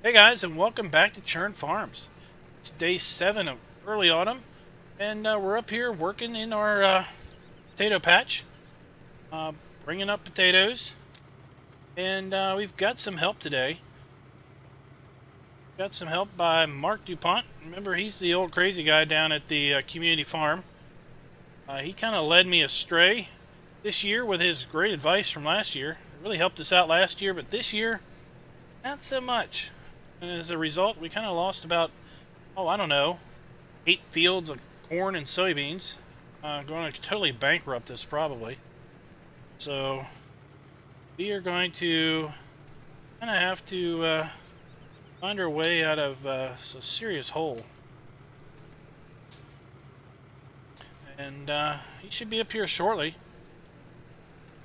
Hey guys, and welcome back to Churn Farms. It's day 7 of early autumn, and we're up here working in our potato patch, bringing up potatoes, and we've got some help today. Got some help by Mark DuPont. Remember, he's the old crazy guy down at the community farm. He kind of led me astray this year with his great advice from last year. It really helped us out last year, but this year, not so much. And as a result, we kind of lost about, I don't know, 8 fields of corn and soybeans. Going to totally bankrupt us, probably. So, we are going to kind of have to find our way out of a serious hole. And he should be up here shortly.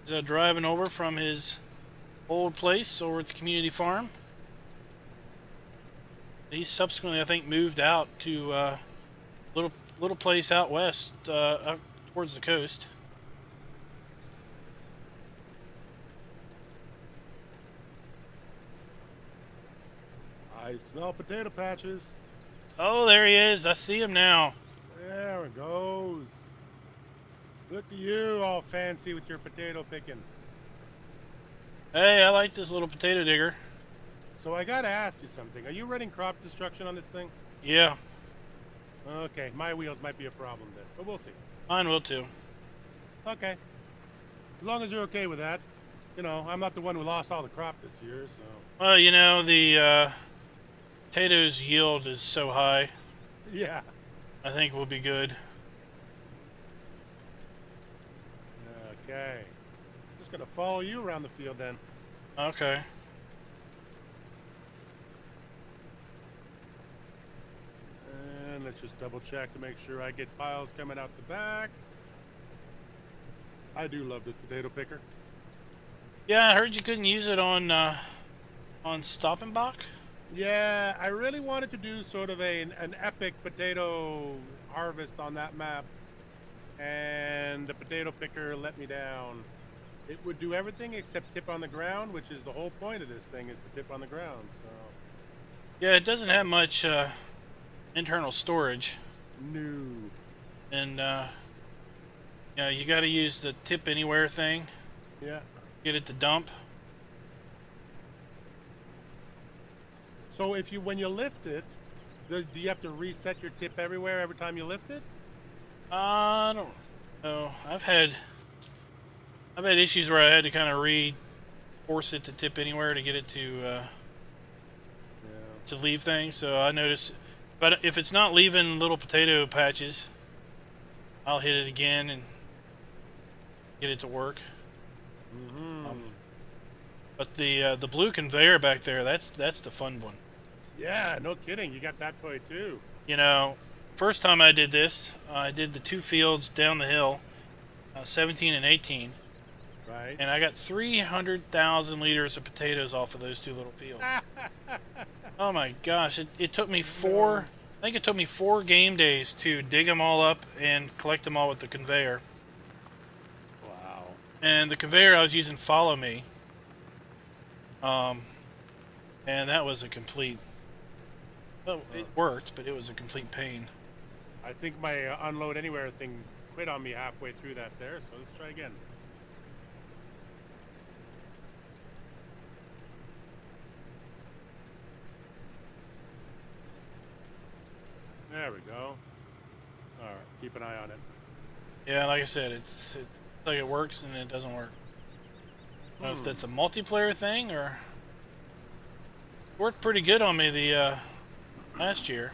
He's driving over from his old place over at the community farm. He subsequently, I think, moved out to a little place out west, up towards the coast. I smell potato patches. Oh, there he is. I see him now. There it goes. Look at you, all fancy with your potato picking. Hey, I like this little potato digger. So I gotta ask you something. Are you running crop destruction on this thing? Yeah. Okay, my wheels might be a problem then, but we'll see. Mine will too. Okay. As long as you're okay with that. You know, I'm not the one who lost all the crop this year, so... Well, you know, the potatoes yield is so high. Yeah. I think we'll be good. Okay. Just gonna follow you around the field then. Okay. And let's just double check to make sure I get piles coming out the back. I do love this potato picker. Yeah, I heard you couldn't use it on Stop and Bach. Yeah, I really wanted to do sort of an epic potato harvest on that map, and the potato picker let me down. It would do everything except tip on the ground, which is the whole point of this thing, is to tip on the ground. So Yeah, it doesn't have much internal storage. no. And yeah, you got to use the tip anywhere thing. Yeah. Get it to dump. So if when you lift it, do you have to reset your tip everywhere every time you lift it? I don't know. I've had issues where I had to kind of force it to tip anywhere to get it to leave things. So I notice, but if it's not leaving little potato patches, I'll hit it again and get it to work. But the blue conveyor back there, that's the fun one. Yeah, no kidding. You got that toy too. You know, first time I did this, I did the 2 fields down the hill, 17 and 18. Right. And I got 300,000 liters of potatoes off of those 2 little fields. Oh my gosh, it took me I think it took me 4 game days to dig them all up and collect them all with the conveyor. Wow. And the conveyor I was using Follow Me. And that was a complete... Well, it worked, but it was a complete pain. I think my unload anywhere thing quit on me halfway through that there, so let's try again. There we go. Alright, keep an eye on it. Yeah, like I said, it's like it works and it doesn't work. I don't know if that's a multiplayer thing or... It worked pretty good on me the last year.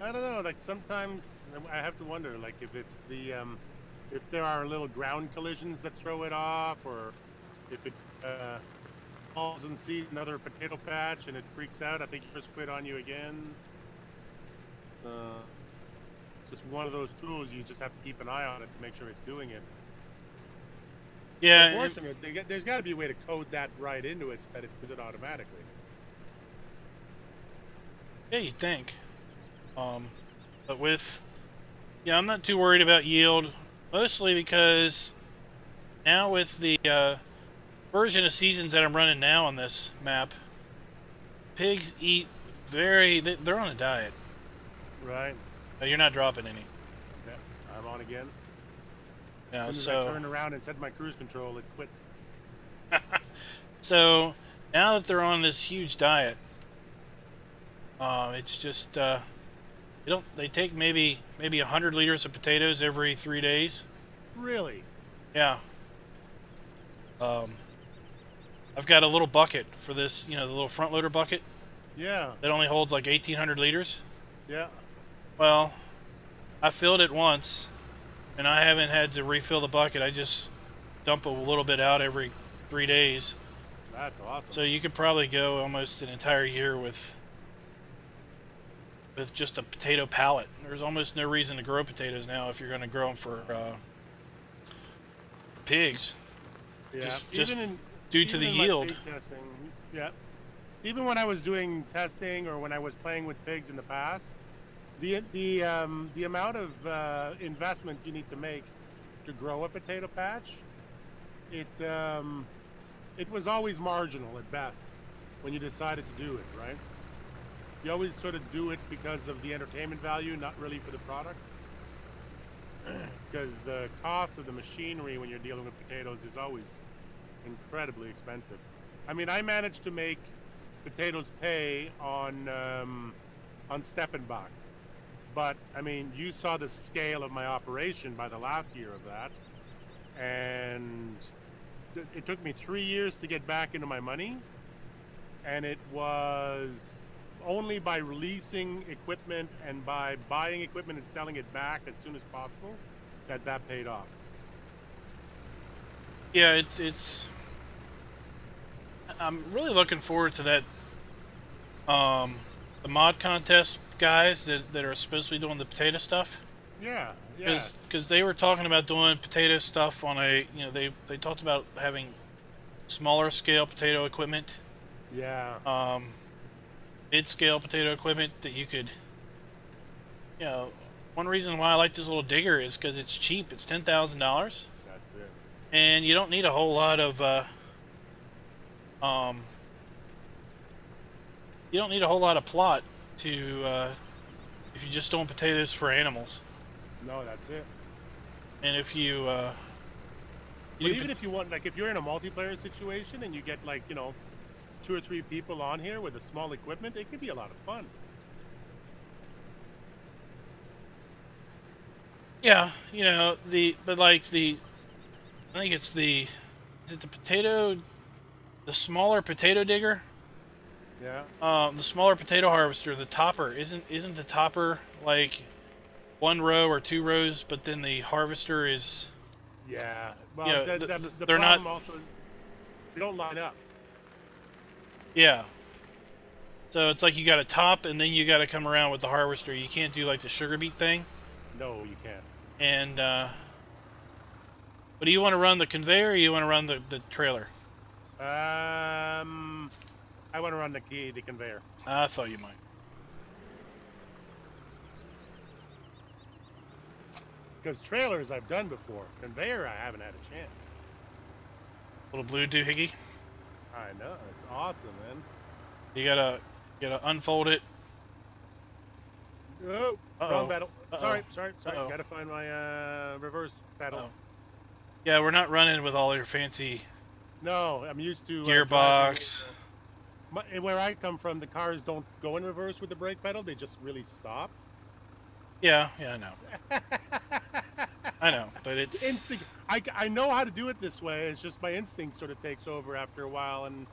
I don't know, like sometimes I have to wonder, like if it's the, if there are little ground collisions that throw it off, or if it falls and sees another potato patch and it freaks out. I think it just quit on you again. It's just one of those tools you just have to keep an eye on it to make sure it's doing it. Yeah. Unfortunately, there's got to be a way to code that right into it so that it does it automatically. Yeah, you'd think. But with... Yeah, I'm not too worried about yield. Mostly because now with the version of seasons that I'm running now on this map, pigs eat they're on a diet. Right. You're not dropping any. Okay. I'm on again. You know, As soon as I turned around and set my cruise control, it quit. So now that they're on this huge diet, it's just they take maybe 100 liters of potatoes every 3 days. Really? Yeah. I've got a little bucket for this, the little front loader bucket. Yeah. That only holds like 1,800 liters. Yeah. Well, I filled it once, and I haven't had to refill the bucket. I just dump a little bit out every 3 days. That's awesome. So you could probably go almost an entire year with just a potato pallet. There's almost no reason to grow potatoes now if you're going to grow them for pigs. Yeah. Just due to the yield. Testing, yeah. Even when I was doing testing or when I was playing with pigs in the past, the amount of investment you need to make to grow a potato patch, it was always marginal at best when you decided to do it, right? You always sort of do it because of the entertainment value, not really for the product. Because the cost of the machinery when you're dealing with potatoes is always incredibly expensive. I mean, I managed to make potatoes pay on Steppenbach, but I mean, you saw the scale of my operation by the last year of that, and it took me 3 years to get back into my money, and it was only by releasing equipment and by buying equipment and selling it back as soon as possible that paid off. Yeah, it's I'm really looking forward to that the mod contest guys that are supposed to be doing the potato stuff. Yeah, because they were talking about doing potato stuff on a, they talked about having smaller scale potato equipment. Yeah. Mid-scale potato equipment that you could, one reason why I like this little digger is because it's cheap. It's $10,000. That's it. And you don't need a whole lot of plot to if you're just doing potatoes for animals. No, that's it. And if you even if you want, like, if you're in a multiplayer situation and you get, like, 2 or 3 people on here with a small equipment, it could be a lot of fun. Yeah, I think it's is it the smaller potato digger? Yeah. The smaller potato harvester, the topper, isn't the topper like 1 row or 2 rows, but then the harvester is... Yeah. Well, the they're problem not... also, they don't line up. Yeah. So it's like you got a top, and then you got to come around with the harvester. You can't do like the sugar beet thing. No, you can't. And but do you want to run the conveyor, or you want to run the trailer? I want to run the conveyor. I thought you might. Because trailers I've done before. Conveyor I haven't had a chance. Little blue doohickey. I know, it's awesome, man. You gotta unfold it. Oh, wrong pedal. Sorry. Uh-oh. Gotta find my reverse pedal. Uh-oh. Yeah, we're not running with all your fancy... No, I'm used to... gearbox. Where I come from, the cars don't go in reverse with the brake pedal. They just really stop. Yeah, I know. I know, but it's... Instinct. I know how to do it this way. It's just my instinct sort of takes over after a while, and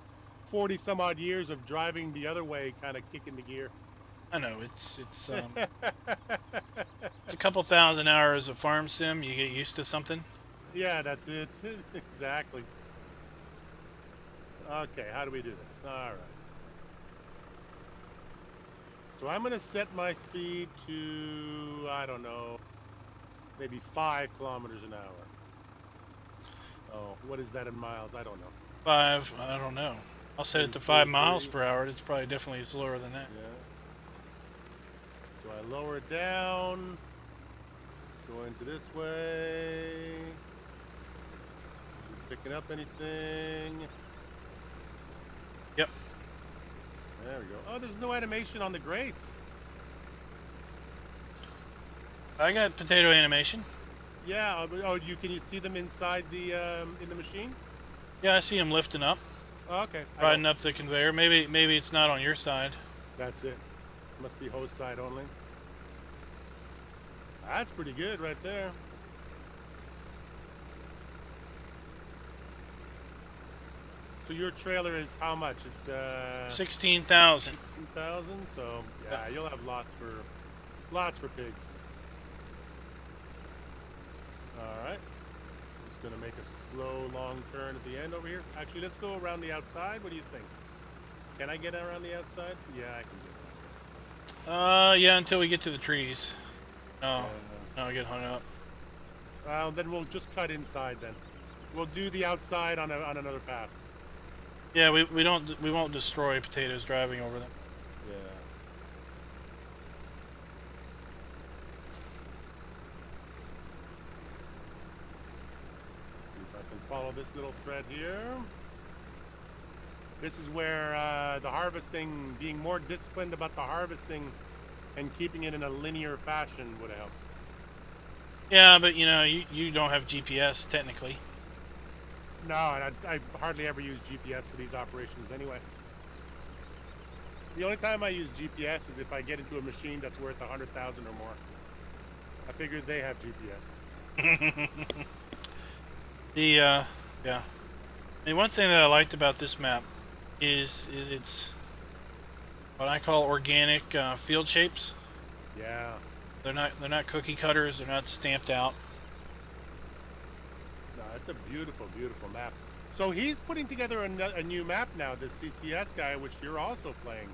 40 some odd years of driving the other way kind of kick into gear. I know, it's it's a couple thousand hours of farm sim. You get used to something. Yeah, that's it. Exactly. Okay, how do we do this? All right. So I'm going to set my speed to, I don't know, maybe 5 kilometers an hour. Oh, what is that in miles? I don't know. 5, I don't know. I'll set it to 5 miles per hour. It's probably definitely slower than that. Yeah. So I lower it down, go into this way. Picking up anything? Yep. There we go. Oh, there's no animation on the grates. I got potato animation. Yeah. Oh, can you see them inside the in the machine? Yeah, I see them lifting up, Oh, okay. riding up the conveyor. Maybe it's not on your side. That's it. Must be hose side only. That's pretty good right there. So your trailer is how much? It's 16,000. 2,000. So yeah, you'll have lots for pigs. All right. Just gonna make a slow, long turn at the end over here. Actually, let's go around the outside. What do you think? Can I get around the outside? Yeah, I can get around the outside. Yeah, until we get to the trees. No, I get hung up. Well, then we'll just cut inside then. We'll do the outside on another pass. Yeah, we won't destroy potatoes driving over them. Yeah. See if I can follow this little thread here. This is where the harvesting, being more disciplined about the harvesting and keeping it in a linear fashion would have helped. Yeah, but you know, you don't have GPS technically. No, and I hardly ever use GPS for these operations anyway. The only time I use GPS is if I get into a machine that's worth 100,000 or more. I figured they have GPS. Yeah. I mean, one thing that I liked about this map is it's what I call organic field shapes. Yeah. They're not cookie cutters. They're not stamped out. No, it's a beautiful, beautiful map. So he's putting together a new map now, this CCS guy, which you're also playing.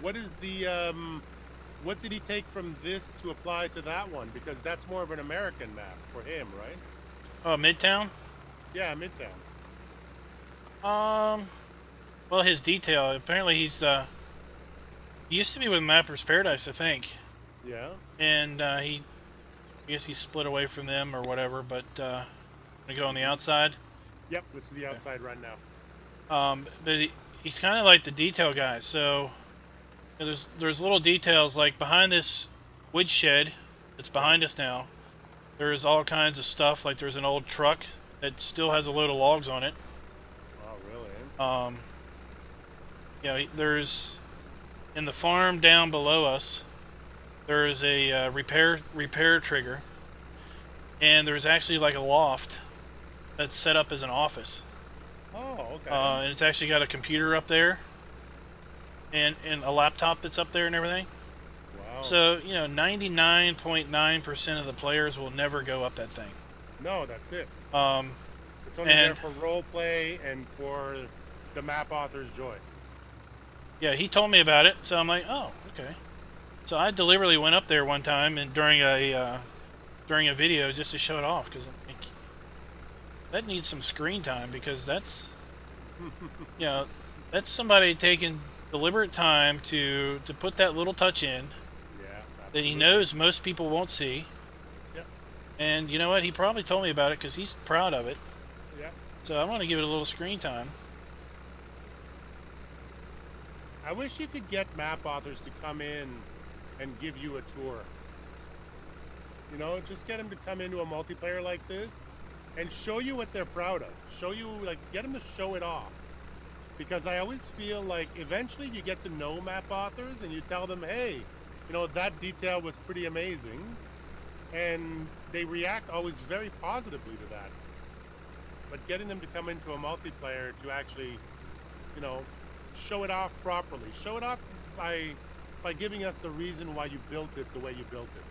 What is the what did he take from this to apply to that one? Because that's more of an American map for him, right? Oh, Midtown? Yeah, Midtown. Well, his detail. Apparently, he used to be with Mapper's Paradise, I think. Yeah. And I guess he split away from them or whatever. But gonna go on the outside. Yep, this is the outside right now. But he's kind of like the detail guy. So you know, there's little details like behind this wood shed that's behind us now. There's all kinds of stuff. Like there's an old truck that still has a load of logs on it. Oh, really? You know, there's in the farm down below us. There's a repair trigger, and there's actually like a loft that's set up as an office. Oh, okay. And it's actually got a computer up there, and a laptop that's up there and everything. Wow. So you know, 99.9% of the players will never go up that thing. No, that's it. It's only there for role play and for the map author's joy. Yeah, he told me about it, so I'm like, oh, okay. So I deliberately went up there one time and during a video just to show it off because like, that needs some screen time because that's you know, that's somebody taking deliberate time to put that little touch in. Yeah. That he knows most people won't see. Yep. And you know what? He probably told me about it because he's proud of it. Yeah. So I want to give it a little screen time. I wish you could get map authors to come in and give you a tour. You know, just get them to come into a multiplayer like this and show you what they're proud of. Show you, like, get them to show it off. Because I always feel like eventually you get to know map authors and you tell them, hey, you know, that detail was pretty amazing. And they react always very positively to that. But getting them to come into a multiplayer to actually, you know, show it off properly. Show it off by giving us the reason why you built it the way you built it.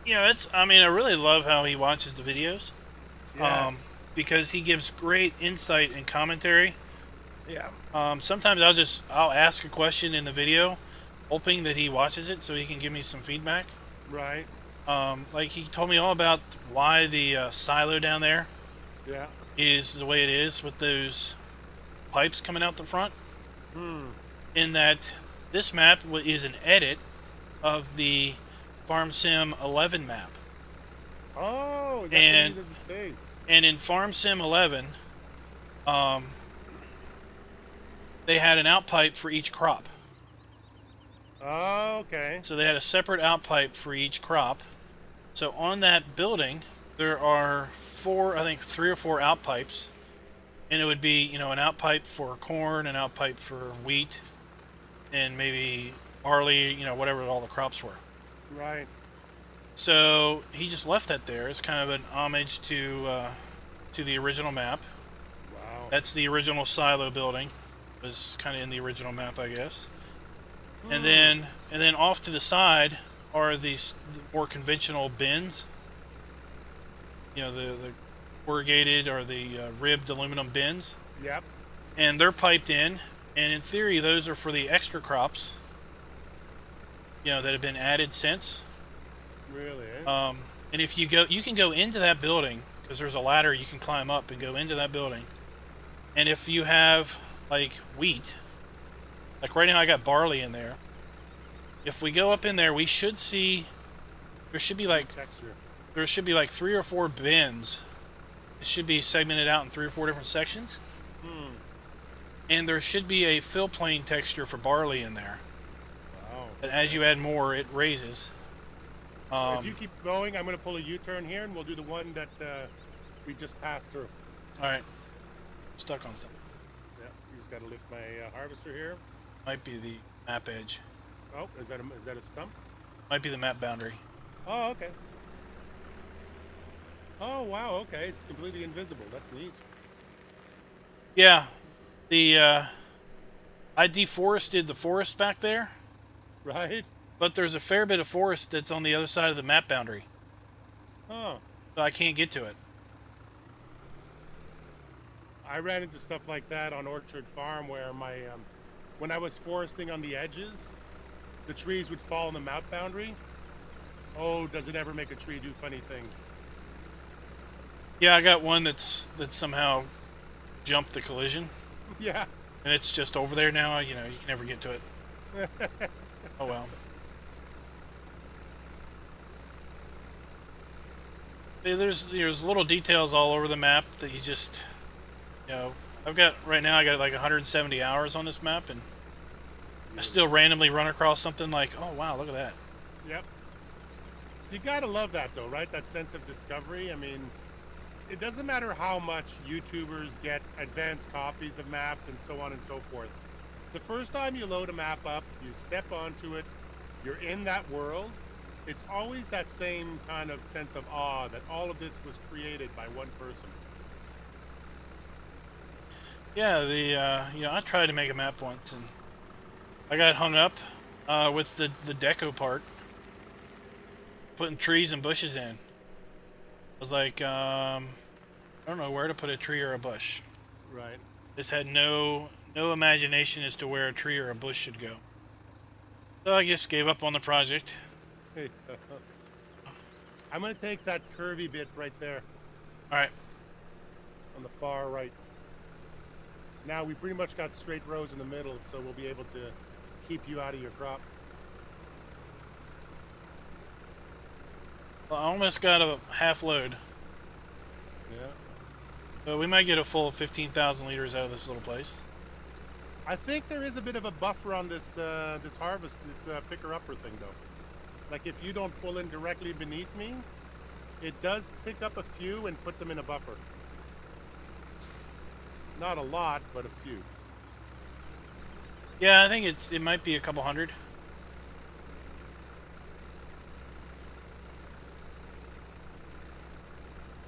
Yeah, I mean, I really love how he watches the videos. Yes. Because he gives great insight and commentary. Yeah. Sometimes I'll ask a question in the video, hoping that he watches it so he can give me some feedback. Right. Like he told me all about why the silo down there is the way it is with those pipes coming out the front. In that this map is an edit of the Farm Sim 11 map. Oh, that's and the space. And in Farm Sim 11, they had an outpipe for each crop. Oh, okay. So they had a separate outpipe for each crop. So on that building, there are I think 3 or 4 outpipes. And it would be, you know, an outpipe for corn, an outpipe for wheat, and maybe barley, you know, whatever all the crops were. Right. So he just left that there as kind of an homage to the original map. Wow. That's the original silo building. It was kind of in the original map, I guess. And then off to the side are these more conventional bins. You know, the corrugated or the ribbed aluminum bins. Yep. And they're piped in, and in theory those are for the extra crops, you know, that have been added since. Really? Eh? And if you can go into that building, because there's a ladder you can climb up and go into that building. And if you have like wheat, like right now I got barley in there. If we go up in there, we should see there should be like Texture. there should be like 3 or 4 bins. It should be segmented out in 3 or 4 different sections. And there should be a fill plane texture for barley in there. Wow. And as you add more, it raises. If you keep going, I'm going to pull a U-turn here, and we'll do the one that we just passed through. All right. Stuck on something. Yeah, you just got to lift my harvester here. Might be the map edge. Oh, is that a stump? Might be the map boundary. Oh, okay. Oh, wow, okay. It's completely invisible. That's neat. Yeah. I deforested the forest back there. Right? But there's a fair bit of forest that's on the other side of the map boundary. Oh. So I can't get to it. I ran into stuff like that on Orchard Farm where my when I was foresting on the edges, the trees would fall in the map boundary. Oh, does it ever make a tree do funny things? Yeah, I got one that somehow jumped the collision. Yeah. And it's just over there now. You know, you can never get to it. Oh well. There's little details all over the map that you just, you know, I got like 170 hours on this map, and I still randomly run across something like, oh wow, look at that. Yep. You gotta love that though, right? That sense of discovery. I mean, it doesn't matter how much YouTubers get advanced copies of maps and so on and so forth. The first time you load a map up, you step onto it, you're in that world, it's always that same kind of sense of awe that all of this was created by one person. Yeah, you know, I tried to make a map once, and I got hung up with the deco part, putting trees and bushes in. I was like, I don't know where to put a tree or a bush. Right. This had no imagination as to where a tree or a bush should go. So I just gave up on the project. I'm going to take that curvy bit right there. All right. On the far right. Now we pretty much got straight rows in the middle, so we'll be able to keep you out of your crop. Well, I almost got a half load. Yeah. So we might get a full 15,000 liters out of this little place. I think there is a bit of a buffer on this this harvest, this picker-upper thing, though. Like if you don't pull in directly beneath me, it does pick up a few and put them in a buffer. Not a lot, but a few. Yeah, I think it might be a couple hundred.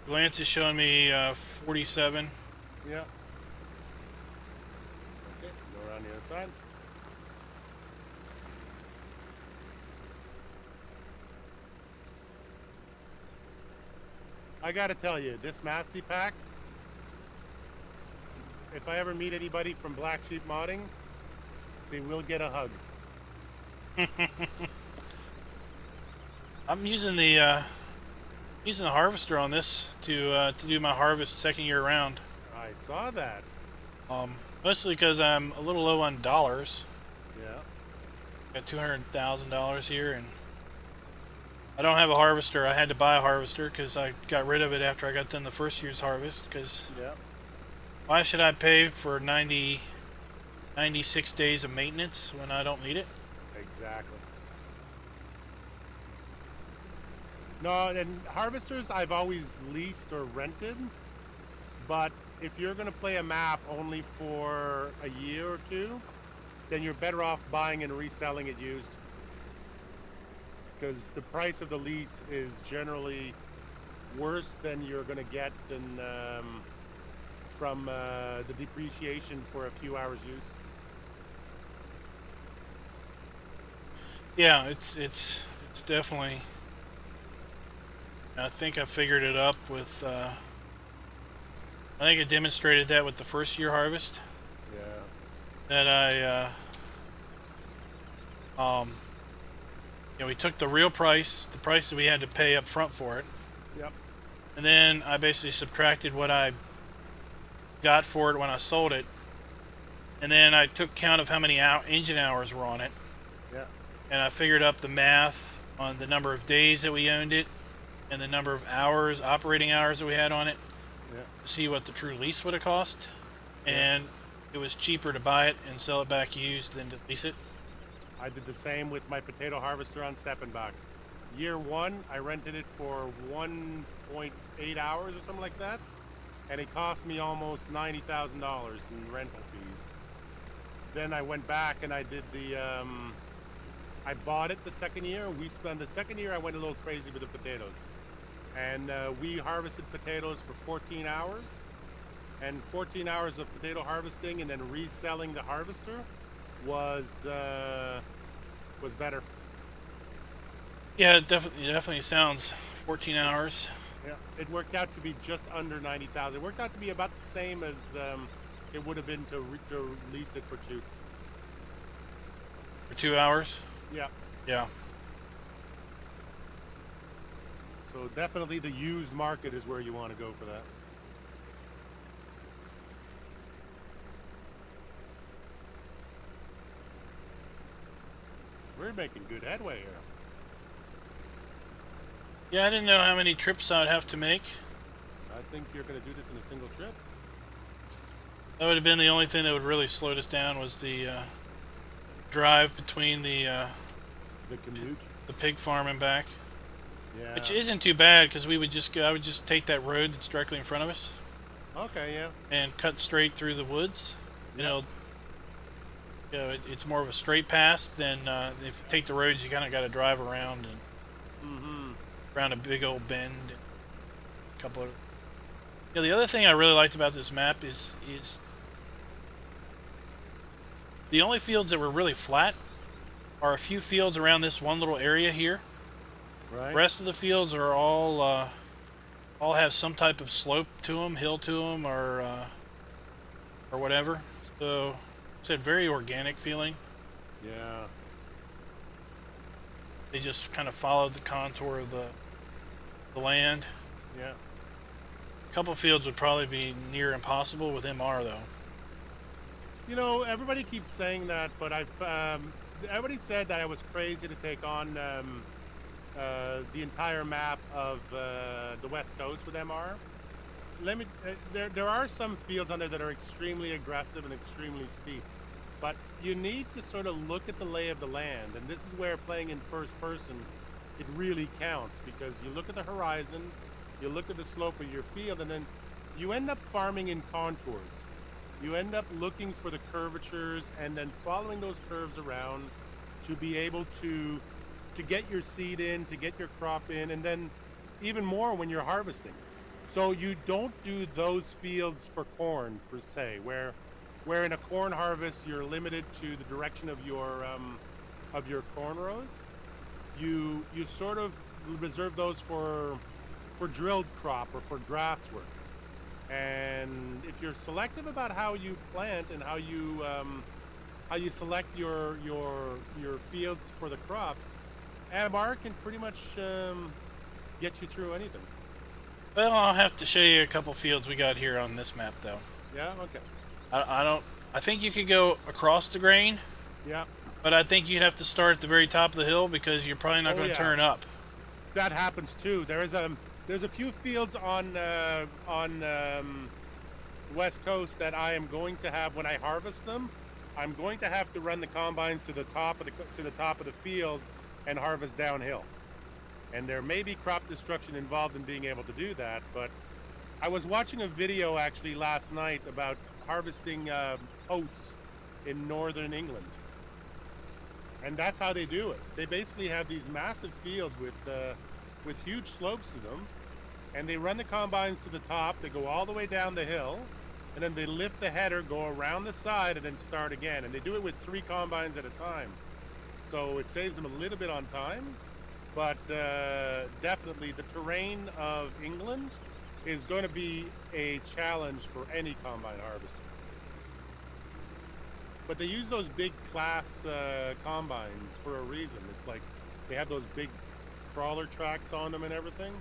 Glance is showing me 47. Yeah. Okay, go around the other side. I gotta tell you, this Massey pack, if I ever meet anybody from Black Sheep Modding, they will get a hug. I'm using the harvester on this to do my harvest second year around. I saw that. Mostly because I'm a little low on dollars. Yeah. Got $200,000 here, and I don't have a harvester. I had to buy a harvester because I got rid of it after I got done the first year's harvest. Because yeah. why should I pay for 90 96 days of maintenance when I don't need it. Exactly. No, and harvesters I've always leased or rented, but if you're going to play a map only for a year or two, then you're better off buying and reselling it used, because the price of the lease is generally worse than you're going to get from the depreciation for a few hours use. Yeah, it's definitely. I think I figured it up with. I think I demonstrated that with the first year harvest. Yeah. That we took the real price, the price that we had to pay up front for it. Yep. And then I basically subtracted what I got for it when I sold it. And then I took count of how many engine hours were on it. Yeah. And I figured up the math on the number of days that we owned it and the number of hours, operating hours that we had on it. Yeah. To see what the true lease would have cost. And it was cheaper to buy it and sell it back used than to lease it. I did the same with my potato harvester on Steppenbach. Year one, I rented it for 1.8 hours or something like that, and it cost me almost $90,000 in rental fees. Then I went back and I did the, I bought it the second year. We spent the second year, I went a little crazy with the potatoes. And we harvested potatoes for 14 hours. And 14 hours of potato harvesting and then reselling the harvester was better. Yeah, it definitely sounds 14 hours. Yeah, it worked out to be just under 90,000. It worked out to be about the same as it would have been to lease it for two. For 2 hours? Yeah. Yeah. So definitely the used market is where you want to go for that. We're making good headway here. Yeah, I didn't know how many trips I'd have to make. I think you're going to do this in a single trip. That would have been the only thing that would really slow us down was the drive between the commute, the pig farm and back. Yeah. Which isn't too bad because I would just take that road that's directly in front of us. Okay, yeah. And cut straight through the woods. You know, it's more of a straight pass than if you take the roads, you kind of got to drive around and around a big old bend. And a couple of. Yeah, the other thing I really liked about this map is the only fields that were really flat are a few fields around this one little area here. Right. The rest of the fields are all have some type of slope to them, hill to them, or whatever. So it's a very organic feeling. Yeah. They just kind of followed the contour of the land. Yeah. A couple fields would probably be near impossible with MR though. You know, everybody keeps saying that, but everybody said that I was crazy to take on the entire map of the West Coast with MR. There are some fields on there that are extremely aggressive and extremely steep, but you need to sort of look at the lay of the land, and this is where playing in first person, it really counts, because you look at the horizon, you look at the slope of your field, and then you end up farming in contours. You end up looking for the curvatures and then following those curves around to be able to get your seed in, to get your crop in, and then even more when you're harvesting. So you don't do those fields for corn, per se, where in a corn harvest you're limited to the direction of your corn rows. You sort of reserve those for drilled crop or for grass work. And if you're selective about how you plant and how you select your fields for the crops, MR can pretty much get you through anything. Well, I'll have to show you a couple fields we got here on this map, though. Yeah. Okay. I think you could go across the grain. Yeah. But I think you'd have to start at the very top of the hill because you're probably not going to turn up. That happens too. There's a few fields on West Coast that I am going to have when I harvest them. I'm going to have to run the combines to the top of the field and harvest downhill. And there may be crop destruction involved in being able to do that, but I was watching a video actually last night about harvesting oats in northern England. And that's how they do it. They basically have these massive fields with huge slopes to them, and they run the combines to the top, they go all the way down the hill, and then they lift the header, go around the side, and then start again. And they do it with 3 combines at a time. So it saves them a little bit on time, but definitely the terrain of England is going to be a challenge for any combine harvester. But they use those big class combines for a reason. It's like they have those big crawler tracks on them and everything.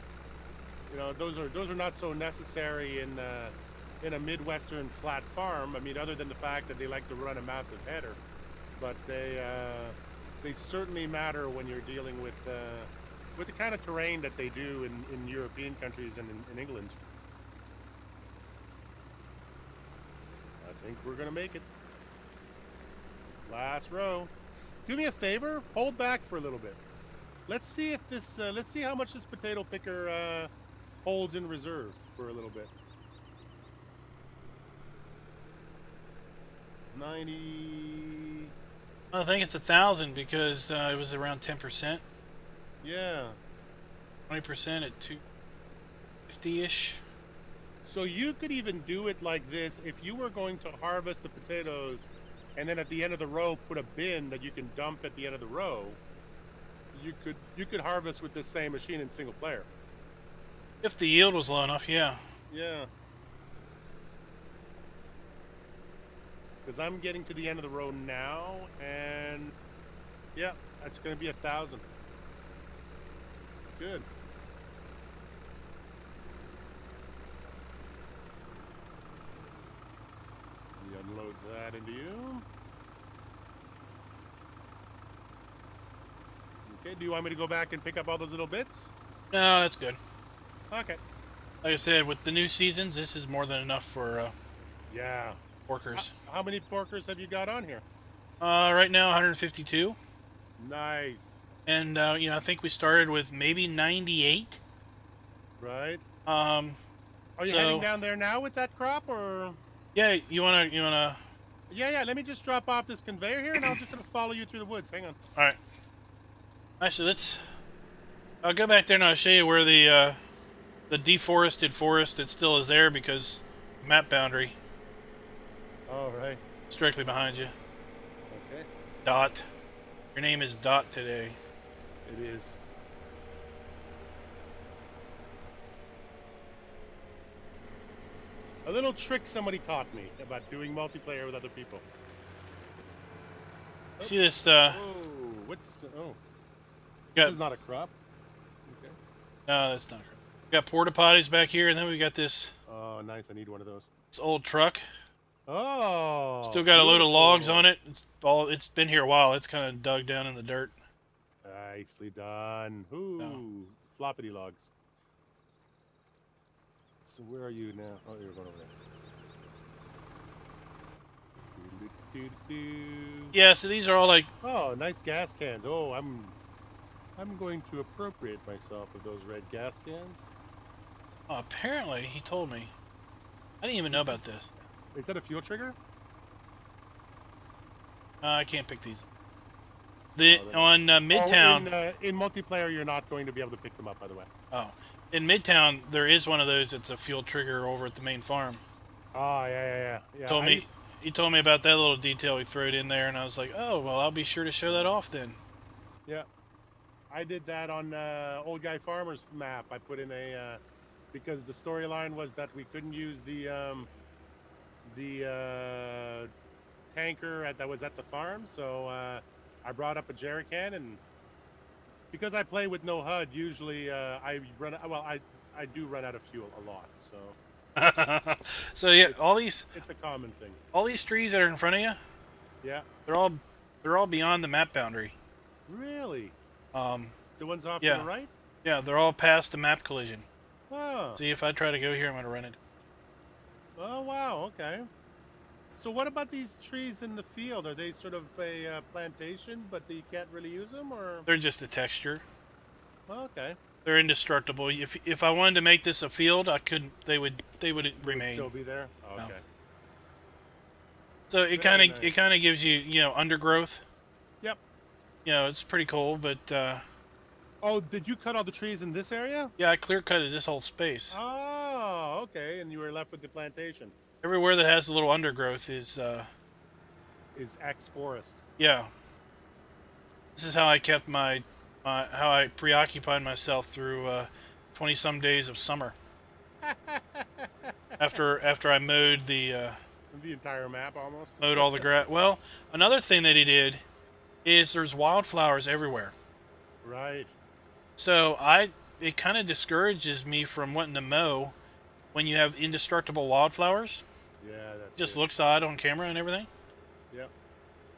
You know, those are not so necessary in a Midwestern flat farm. I mean, other than the fact that they like to run a massive header, but they certainly matter when you're dealing with the kind of terrain that they do in European countries and in England. I think we're gonna make it. Last row. Do me a favor, hold back for a little bit. Let's see if this. Let's see how much this potato picker holds in reserve for a little bit. 90. I think it's 1,000 because it was around 10%. Yeah. 20% at 250-ish. So you could even do it like this if you were going to harvest the potatoes, and then at the end of the row put a bin that you can dump at the end of the row. You could harvest with this same machine in single player. If the yield was low enough, yeah. Yeah. Because I'm getting to the end of the row now, and yeah, that's going to be 1,000. Good. We unload that into you. Okay, do you want me to go back and pick up all those little bits? No, that's good. Okay. Like I said, with the new seasons, this is more than enough for yeah. porkers. How many porkers have you got on here? Right now, 152. Nice. And you know, I think we started with maybe 98. Right. Are you heading down there now with that crop, or? Yeah, you wanna? Yeah. Let me just drop off this conveyor here, and I'll just follow you through the woods. Hang on. All right. Actually, I'll go back there and I'll show you where the deforested forest that still is there, because map boundary. All right. It's directly behind you. Okay. Dot. Your name is Dot today. It is. A little trick somebody taught me about doing multiplayer with other people. See this? Oh, what's? Oh, this is not a crop. Okay. No, that's not. We got porta potties back here, and then we got this. Oh, nice! I need one of those. This old truck. Oh. Still got a load of logs on it. It's been here a while. It's kind of dug down in the dirt. Nicely done. Ooh, No. floppity logs. So where are you now? Oh, you're going over there. Yeah, so these are all like. Oh, nice gas cans. Oh, I'm going to appropriate myself of those red gas cans. Oh, apparently, he told me. I didn't even know about this. Is that a fuel trigger? I can't pick these. On Midtown. Oh, in multiplayer, you're not going to be able to pick them up, by the way. Oh, in Midtown, there is one of those. It's a fuel trigger over at the main farm. Oh, yeah. He told me about that little detail. He threw it in there, and I was like, oh, well, I'll be sure to show that off then. Yeah, I did that on Old Guy Farmer's map. I put in a because the storyline was that we couldn't use the tanker that was at the farm, so I brought up a jerry can, and because I play with no HUD, usually I do run out of fuel a lot. So so yeah, it's a common thing. All these trees that are in front of you, yeah, they're all beyond the map boundary. Really? The ones off yeah. to the right? Yeah, they're all past the map collision. Oh. See, if I try to go here, I'm gonna run it. Oh wow, okay. So what about these trees in the field? Are they sort of a plantation, but you can't really use them, or? They're just a texture. Oh, okay. They're indestructible. If I wanted to make this a field, I couldn't. They would remain. Still be there. Oh, No. okay. So it Very kind nice. of gives you undergrowth. Yep. It's pretty cool. But Oh, did you cut all the trees in this area? yeah, I clear cut this whole space. Oh, okay. And you were left with the plantation. Everywhere that has a little undergrowth is Is X forest. yeah. This is how I kept how I preoccupied myself through 20 some days of summer. After I mowed The entire map almost. mowed all the grass. Well, another thing that he did is there's wildflowers everywhere. Right. So it kind of discourages me from wanting to mow when you have indestructible wildflowers. Yeah, that's Just it. looks odd on camera and everything. Yep.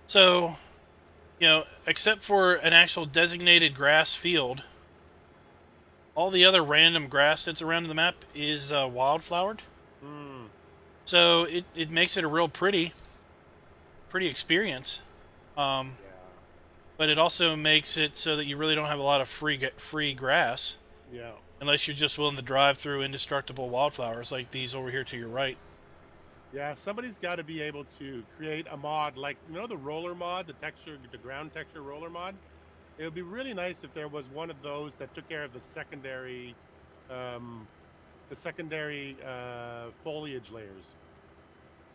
So, except for an actual designated grass field, all the other random grass that's around the map is wildflowered. Hmm. So it makes it a real pretty experience. Yeah. But it also makes it so that you really don't have a lot of free grass Yeah. unless you're just willing to drive through indestructible wildflowers like these over here to your right. Yeah, somebody's got to be able to create a mod like, the roller mod, the ground texture roller mod. It would be really nice if there was one of those that took care of the secondary foliage layers,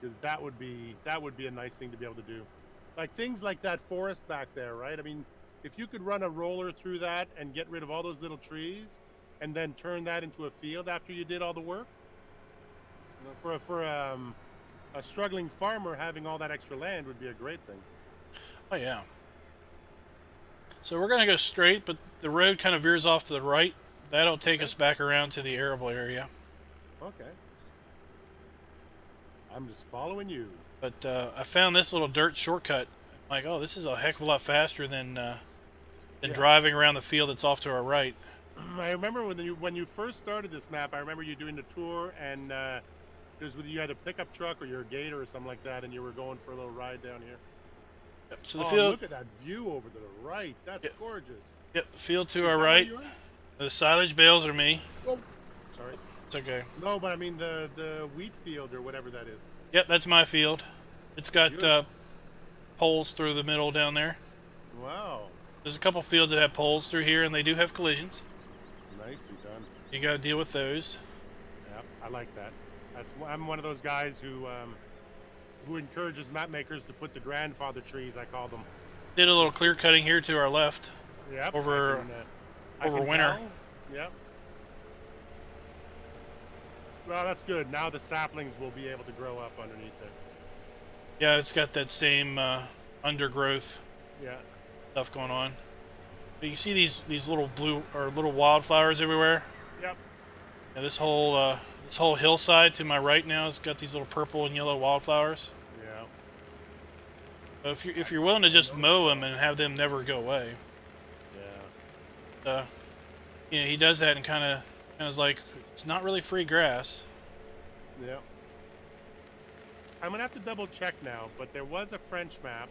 because that would be a nice thing to be able to do. Like things like that forest back there, right? I mean, if you could run a roller through that and get rid of all those little trees, and then turn that into a field after you did all the work, for a struggling farmer, having all that extra land would be a great thing. Oh yeah. So we're gonna go straight, but the road kind of veers off to the right. That'll take us back around to the arable area. Okay. I'm just following you. But I found this little dirt shortcut. I'm like, oh, this is a heck of a lot faster than Yeah. driving around the field that's off to our right. I remember when you first started this map. I remember you doing the tour, and it was with you had a pickup truck or your gator or something like that, and you were going for a little ride down here. Yep, so the Oh, field. look at that view over to the right. That's Yep. gorgeous. Yep, the field to Is our that where right. you are? The silage bales are me. Oh, sorry. It's okay. No, but I mean the wheat field or whatever that is. Yep, that's my field. It's got Beautiful. poles through the middle down there. Wow. There's a couple fields that have poles through here, and they do have collisions. Nicely done. You got to deal with those. Yeah, I like that. I'm one of those guys who encourages map makers to put the grandfather trees, I call them. Did a little clear cutting here to our left. Yep. Over winter. Tell. Yep. Well, that's good. Now the saplings will be able to grow up underneath it. Yeah, it's got that same undergrowth Yeah. stuff going on. But you see these little little wildflowers everywhere. Yep. Yeah, this whole hillside to my right now has got these little purple and yellow wildflowers. Yeah. So if you're willing to just mow them and have them never go away, Yeah. he does that and kind of is like, it's not really free grass. Yeah. I'm gonna have to double check now, but there was a French map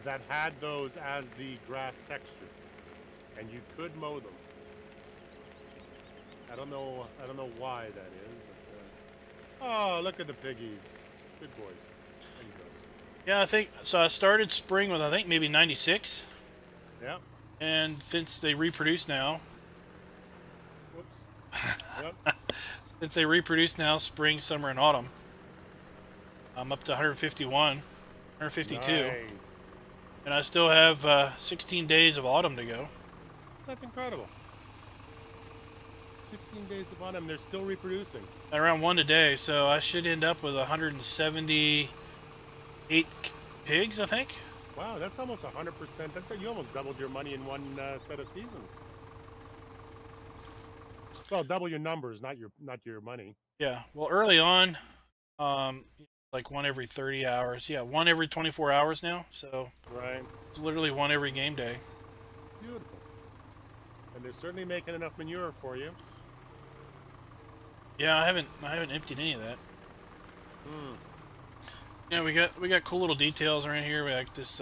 that had those as the grass texture, and you could mow them. I don't know why that is. But, oh, look at the piggies. Good boys. There you go. Yeah, I think so. I started spring with I think maybe 96, Yep. and since they reproduce now, Whoops. Yep. since they reproduce now, spring, summer, and autumn, I'm up to 151, 152, Nice. and I still have 16 days of autumn to go. That's incredible. 16 days of autumn, they're still reproducing. Around one today, so I should end up with 178 pigs, I think. Wow, that's almost 100%. That's, you almost doubled your money in one set of seasons. Well, double your numbers, not your money. Yeah. Well, early on, like one every 30 hours. Yeah, one every 24 hours now. So Right. it's literally one every game day. Beautiful. And they're certainly making enough manure for you. Yeah, I haven't emptied any of that. Yeah, we got cool little details around here. We got this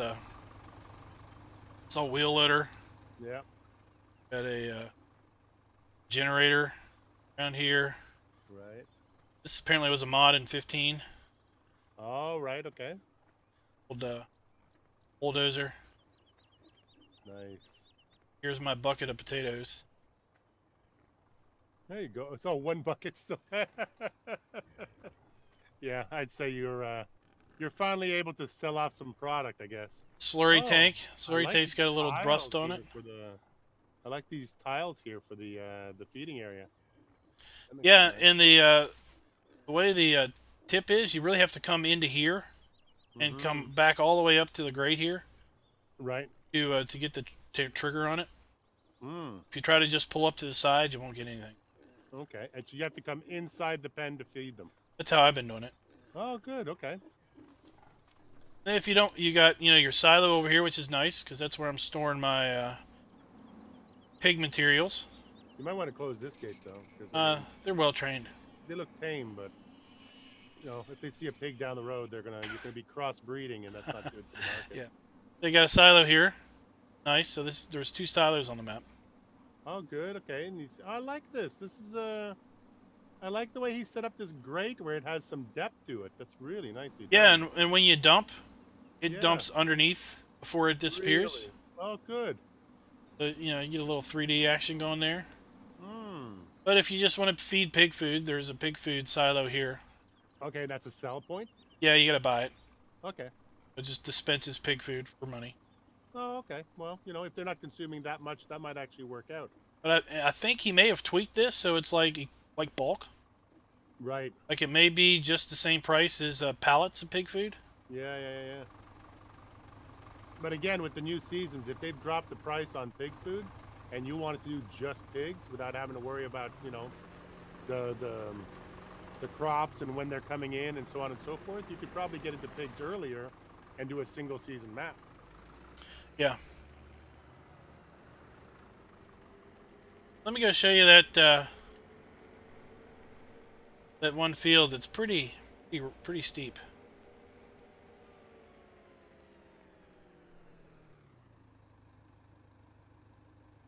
it's all wheel loader. Yeah. Got a generator around here. Right. This apparently was a mod in 15. Oh, right. Okay. Old bulldozer. Nice. Here's my bucket of potatoes. There you go. So one bucket still. Yeah, I'd say you're finally able to sell off some product, I guess. Slurry Oh, tank. I Slurry like tank's these got a little rust tiles on here it. for the. I like these tiles here for the feeding area. That makes Yeah, it nice. and the way the tip is, you really have to come into here and come back all the way up to the grate here Right. to get the trigger on it. Mm. If you try to just pull up to the side, you won't get anything. Okay. And so you have to come inside the pen to feed them. That's how I've been doing it. Oh, good. Okay. And if you don't, you got your silo over here, which is nice because that's where I'm storing my pig materials. You might want to close this gate though, because They're well trained. they look tame, but if they see a pig down the road, you're gonna be crossbreeding, and that's not good for the market. Yeah, they got a silo here. Nice. So there's 2 silos on the map. Oh, good. Okay. And I like this. This is I like the way he set up this grate where it has some depth to it. That's really nicely done. Yeah, and when you dump, it Yeah. dumps underneath before it disappears. Really? Oh, good. So, you get a little 3D action going there. Hmm. But if you just want to feed pig food, there's a pig food silo here. Okay, that's a sell point. Yeah, you gotta buy it. Okay. It just dispenses pig food for money. Oh, okay. Well, if they're not consuming that much, that might actually work out. But I think he may have tweaked this so it's like bulk. Right. Like it may be just the same price as pallets of pig food. Yeah. But again, with the new seasons, if they've dropped the price on pig food, and you wanted to do just pigs without having to worry about the crops and when they're coming in and so on and so forth, you could probably get into pigs earlier and do a single season map. Yeah. Let me go show you that that one field that's pretty steep.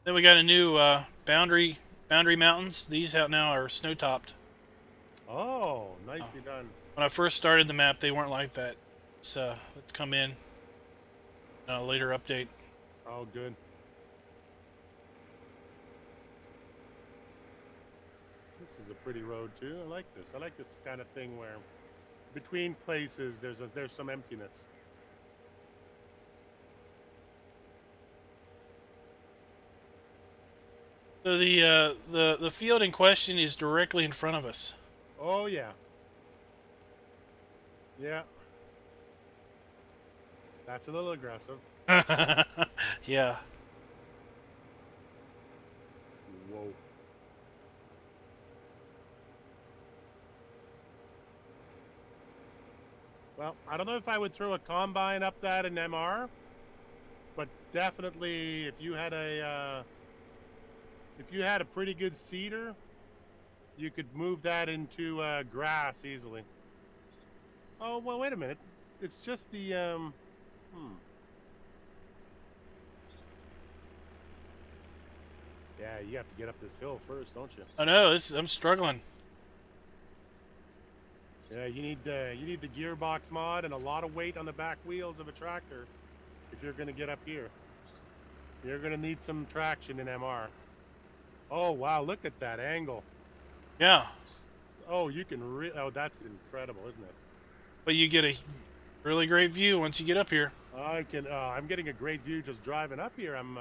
Then we got a new boundary mountains. These out now are snow topped. Oh, nicely done. When I first started the map, they weren't like that. So let's come in a later update. Oh, good. This is a pretty road too. I like this. I like this kind of thing where between places there's some emptiness. So the field in question is directly in front of us. Oh yeah. Yeah. That's a little aggressive. Yeah. Whoa. Well, I don't know if I would throw a combine up that in MR, but definitely if you had a pretty good seeder, you could move that into grass easily. Oh well, wait a minute. It's just the Yeah, you have to get up this hill first, don't you? I know. I'm struggling. Yeah, you need the gearbox mod and a lot of weight on the back wheels of a tractor if you're going to get up here. You're going to need some traction in MR. Oh wow, look at that angle. Yeah. Oh, you can oh, that's incredible, isn't it? But you get a really great view once you get up here. I'm getting a great view just driving up here. I'm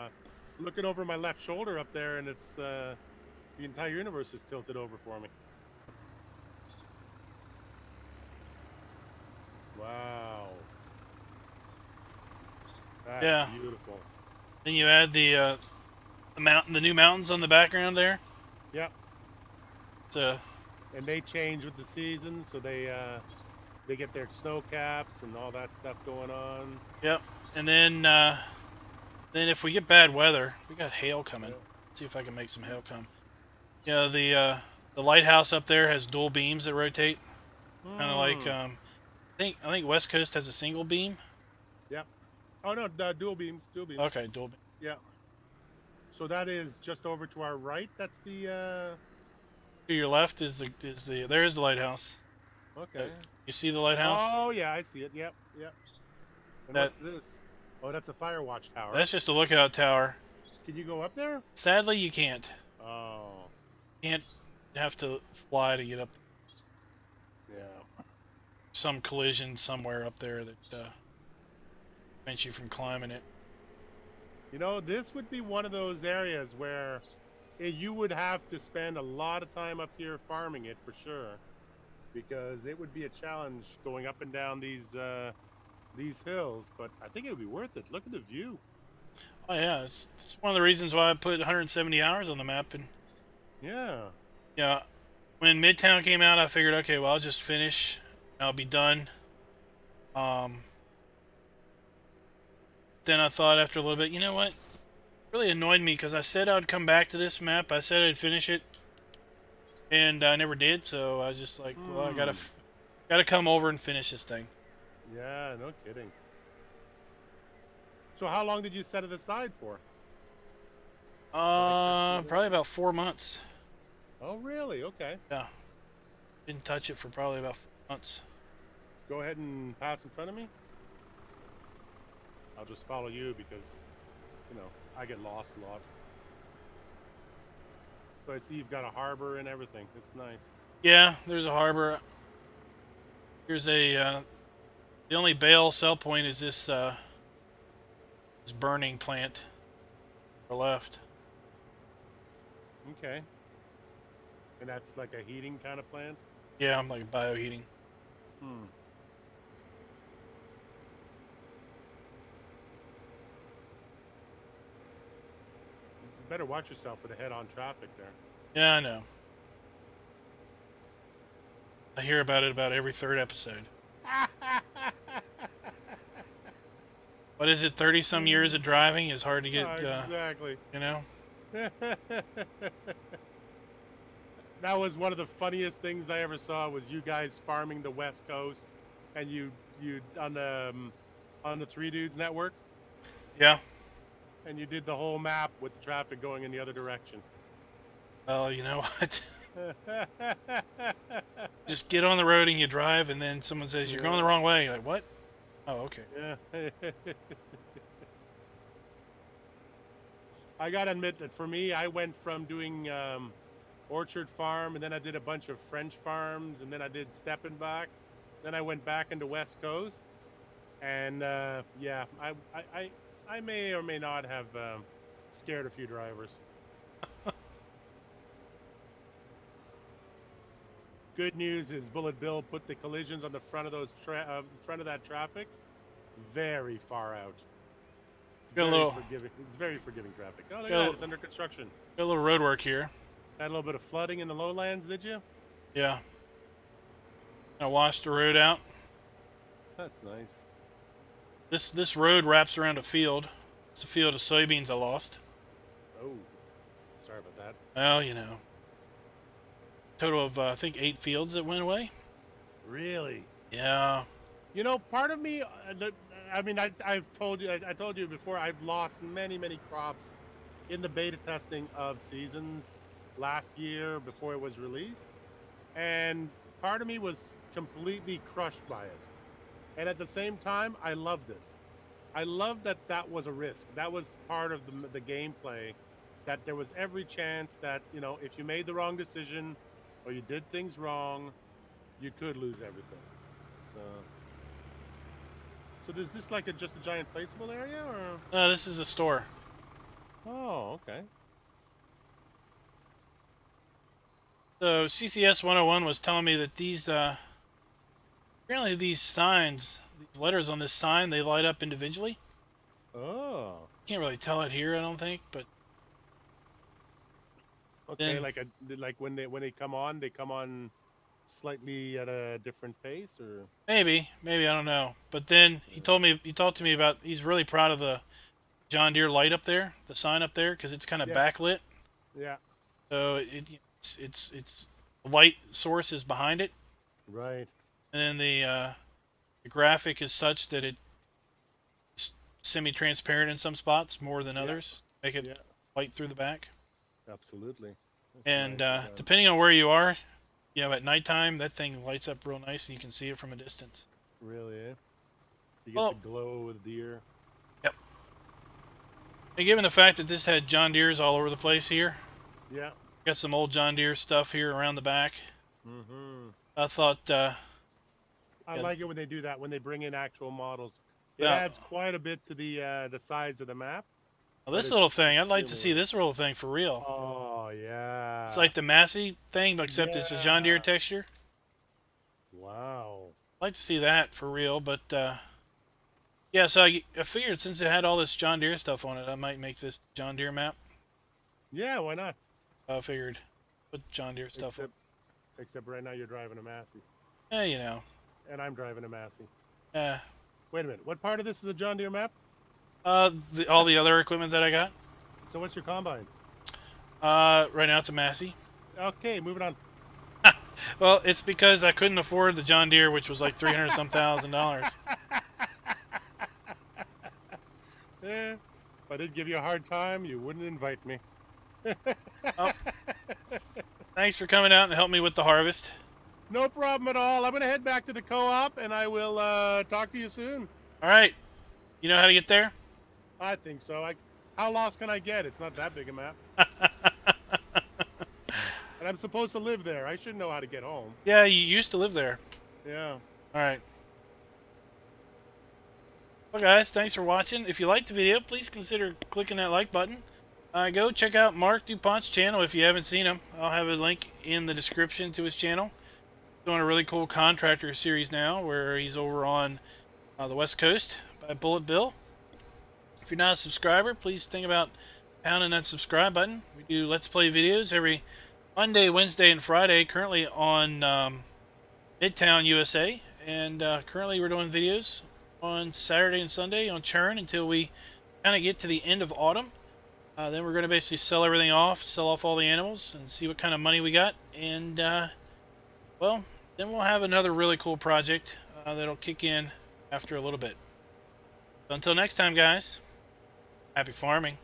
looking over my left shoulder up there, and it's the entire universe is tilted over for me. Wow. That's Yeah. beautiful. Then you add the new mountains on the background there. Yep. So And they change with the season, so they get their snow caps and all that stuff going on. yep. And then if we get bad weather, we got hail coming. Yeah. Let's see if I can make some hail come. Yeah, the lighthouse up there has dual beams that rotate, kind of like I think West Coast has a single beam. Yep. Oh no, dual beams, dual beams. Okay, dual beam. Yeah. So that is just over to our right. That's the. To your left is the there is the lighthouse. Okay. You see the lighthouse? Oh yeah, I see it. Yep, yep. And That what's this? Oh, that's a fire watch tower. that's just a lookout tower. Can you go up there? Sadly, you can't. Oh. Can't have to fly to get up. Yeah. Some collision somewhere up there that prevents you from climbing it. You know, this would be one of those areas where you would have to spend a lot of time up here farming it for sure, because it would be a challenge going up and down these hills. But I think it would be worth it. Look at the view. Oh yeah, it's one of the reasons why I put 170 hours on the map. And Yeah. when Midtown came out, I figured, okay, well, I'll just finish. I'll be done. Then I thought after a little bit, you know what? It really annoyed me because I said I would come back to this map. I said I'd finish it, and I never did. So I was just like, well, I gotta come over and finish this thing. Yeah, no kidding. So how long did you set it aside for? Probably about 4 months. Oh, really? Okay. Yeah, didn't touch it for probably about 4 months. Go ahead and pass in front of me. I'll just follow you because, you know, I get lost a lot. So I see you've got a harbor and everything. It's nice. Yeah, there's a harbor. Here's a the only bale sell point is this burning plant or left. Okay. And that's like a heating kind of plant? Yeah, I'm like bioheating. Hmm. You better watch yourself with the head-on traffic there. Yeah, I know. I hear about it about every third episode. What is it? 30-some years of driving is hard to get. Exactly. You know. That was one of the funniest things I ever saw. Was you guys farming the West Coast, and you on the Three Dudes Network. Yeah. And you did the whole map with the traffic going in the other direction. Well, you know what? Just get on the road and you drive, and then someone says you're going the wrong way. You're like, what? Oh, okay. Yeah. I gotta admit that for me, I went from doing orchard farm, and then I did a bunch of French farms, and then I did Steppenbach. Then I went back into West Coast, and yeah, I may or may not have scared a few drivers. Good news is Bullet Bill put the collisions on the front of those front of that traffic very far out. It's very forgiving traffic. Oh, look at that, it's under construction. Got a little road work here. Had a little bit of flooding in the lowlands, did you? Yeah. I washed the road out. That's nice. This road wraps around a field. It's a field of soybeans I lost. Oh, sorry about that. Well, you know. Total of I think 8 fields that went away. Really? Yeah. You know, part of me, I mean, I told you before, I've lost many crops in the beta testing of seasons last year before it was released, and part of me was completely crushed by it. And at the same time, I loved it. I loved that was a risk. That was part of the gameplay, that there was every chance that, you know, if you made the wrong decision or you did things wrong, you could lose everything. So is this like just a giant placeable area, or? No, this is a store. Oh, okay. So CCS 101 was telling me that these apparently these signs, these letters on this sign, they light up individually. Oh. Can't really tell it here, I don't think, but okay, like when they come on slightly at a different pace, or maybe I don't know. But then he talked to me about he's really proud of the John Deere light up there, the sign up there, because it's kind of backlit. Yeah. So it's the light source is behind it. Right. And then the graphic is such that it's semi-transparent in some spots more than others. Make it light through the back. Absolutely. That's And nice. depending on where you are, at nighttime, that thing lights up real nice and you can see it from a distance. Really, eh? You get the glow with deer. Yep. And given the fact that this had John Deeres all over the place here, yeah, got some old John Deere stuff here around the back. Mm-hmm. I thought I like it when they do that, when they bring in actual models. It adds quite a bit to the size of the map. Well, this little thing, I'd like to see this little thing for real. Oh, yeah. It's like the Massey thing, except it's a John Deere texture. Wow. I'd like to see that for real, but yeah, so I figured since it had all this John Deere stuff on it, I might make this John Deere map. Yeah, why not? I figured put John Deere stuff on. Except right now you're driving a Massey. Yeah, you know. And I'm driving a Massey. Yeah. Wait a minute. What part of this is a John Deere map? All the other equipment that I got. So what's your combine? Right now it's a Massey. Okay, moving on. Well, it's because I couldn't afford the John Deere, which was like $300-some thousand. If I did give you a hard time, you wouldn't invite me. Thanks for coming out and helping me with the harvest. No problem at all. I'm going to head back to the co-op, and I will talk to you soon. All right. You know how to get there? I think so. How lost can I get? It's not that big a map. And I'm supposed to live there. I should know how to get home. Yeah, you used to live there. Yeah. All right. Well, guys, thanks for watching. If you liked the video, please consider clicking that like button. Go check out Mark DuPont's channel if you haven't seen him. I'll have a link in the description to his channel. He's doing a really cool contractor series now where he's over on the West Coast by Bullet Bill. If you're not a subscriber, please think about pounding that subscribe button. We do Let's Play videos every Monday, Wednesday, and Friday, currently on Midtown, USA. And currently we're doing videos on Saturday and Sunday on Churn until we kind of get to the end of autumn. Then we're going to basically sell everything off, sell off all the animals, and see what kind of money we got. And, well, then we'll have another really cool project that'll kick in after a little bit. So until next time, guys, happy farming.